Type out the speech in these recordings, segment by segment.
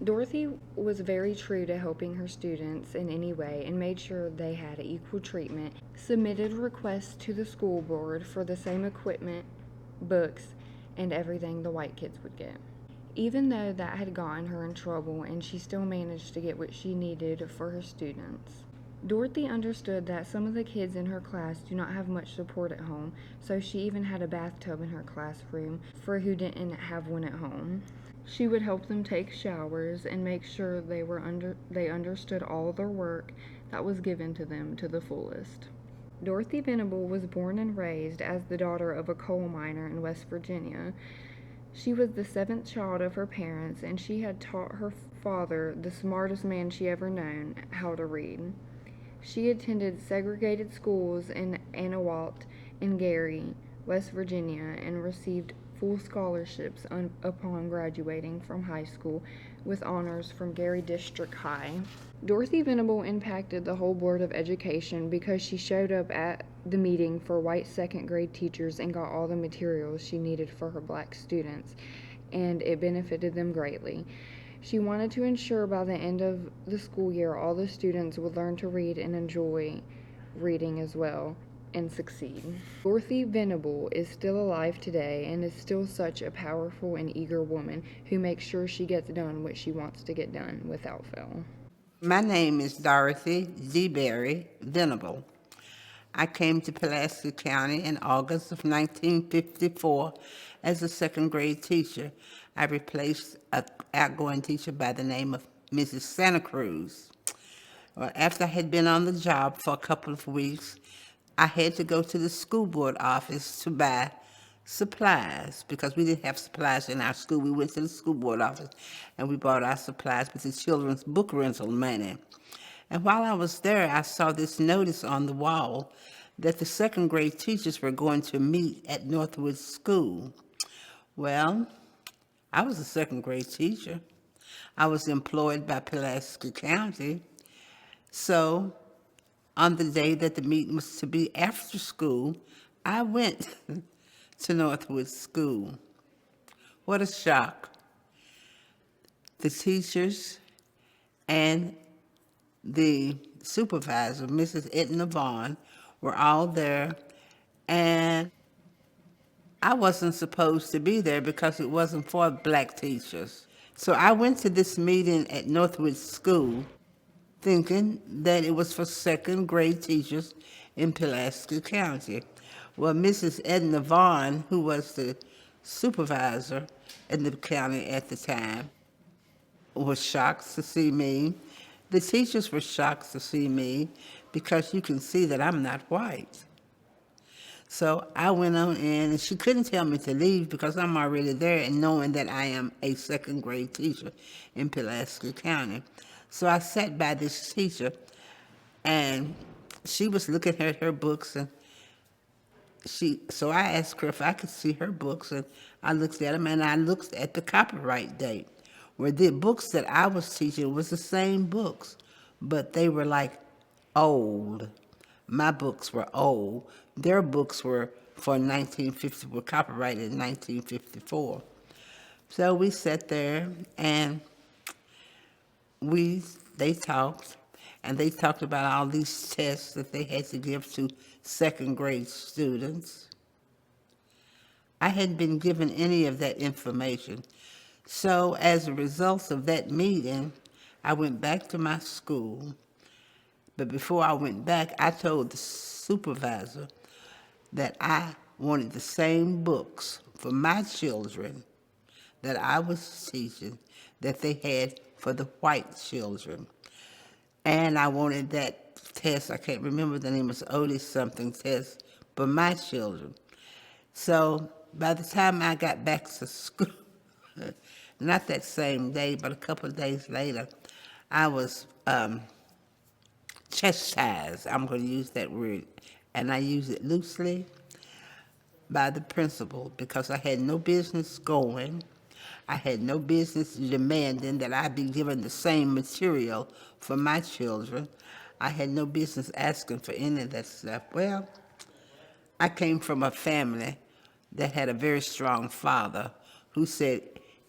Dorothy was very true to helping her students in any way and made sure they had equal treatment, submitted requests to the school board for the same equipment, books, and everything the white kids would get. Even though that had gotten her in trouble, and she still managed to get what she needed for her students. Dorothy understood that some of the kids in her class do not have much support at home, so she even had a bathtub in her classroom for who didn't have one at home. She would help them take showers and make sure they understood all their work that was given to them to the fullest. Dorothy Venable was born and raised as the daughter of a coal miner in West Virginia. She was the seventh child of her parents, and she had taught her father, the smartest man she ever known, how to read. She attended segregated schools in Anahuac and Gary, West Virginia, and received full scholarships upon graduating from high school with honors from Gary District High. Dorothy Venable impacted the whole Board of Education because she showed up at the meeting for white second grade teachers and got all the materials she needed for her black students, and it benefited them greatly. She wanted to ensure by the end of the school year all the students would learn to read and enjoy reading as well and succeed. Dorothy Venable is still alive today and is still such a powerful and eager woman who makes sure she gets done what she wants to get done without fail. My name is Dorothy Z. Berry Venable. I came to Pulaski County in August of 1954 as a second grade teacher. I replaced an outgoing teacher by the name of Mrs. Santa Cruz. Well, after I had been on the job for a couple of weeks, I had to go to the school board office to buy supplies because we didn't have supplies in our school. We went to the school board office and we bought our supplies with the children's book rental money. And while I was there, I saw this notice on the wall that the second grade teachers were going to meet at Northwood School. Well, I was a second grade teacher. I was employed by Pulaski County. So on the day that the meeting was to be after school, I went to Northwood School. What a shock. The teachers and the supervisor, Mrs. Edna Vaughn, were all there, and I wasn't supposed to be there because it wasn't for black teachers. So I went to this meeting at Northwood School thinking that it was for second grade teachers in Pulaski County. Well, Mrs. Edna Vaughn, who was the supervisor in the county at the time, was shocked to see me. The teachers were shocked to see me because you can see that I'm not white. So I went on in, and she couldn't tell me to leave because I'm already there and knowing that I am a second grade teacher in Pulaski County. So I sat by this teacher, and she was looking at her books, and so I asked her if I could see her books, and I looked at them, and I looked at the copyright date, where the books that I was teaching was the same books, but they were like old. My books were old. Their books were were copyrighted in 1954. So we sat there and they talked, and they talked about all these tests that they had to give to second grade students. I hadn't been given any of that information. So as a result of that meeting, I went back to my school. But before I went back, I told the supervisor that I wanted the same books for my children that I was teaching that they had for the white children. And I wanted that test, I can't remember the name, it's Otis something test, for my children. So by the time I got back to school, not that same day, but a couple of days later, I was chastised, I'm going to use that word, and I use it loosely, by the principal because I had no business going. I had no business demanding that I be given the same material for my children. I had no business asking for any of that stuff. Well, I came from a family that had a very strong father who said,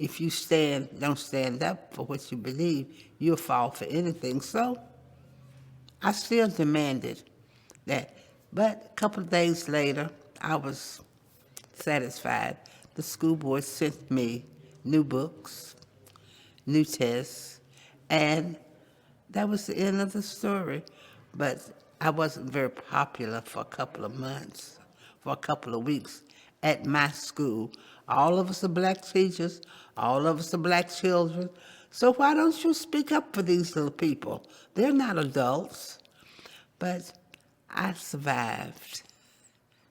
if you don't stand up for what you believe, you'll fall for anything. So I still demanded that. But a couple of days later, I was satisfied. The school board sent me new books, new tests, and that was the end of the story. But I wasn't very popular for a couple of months, for a couple of weeks at my school. All of us are black teachers, all of us are black children. So why don't you speak up for these little people? They're not adults. But I survived.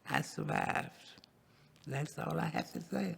I survived. That's all I have to say.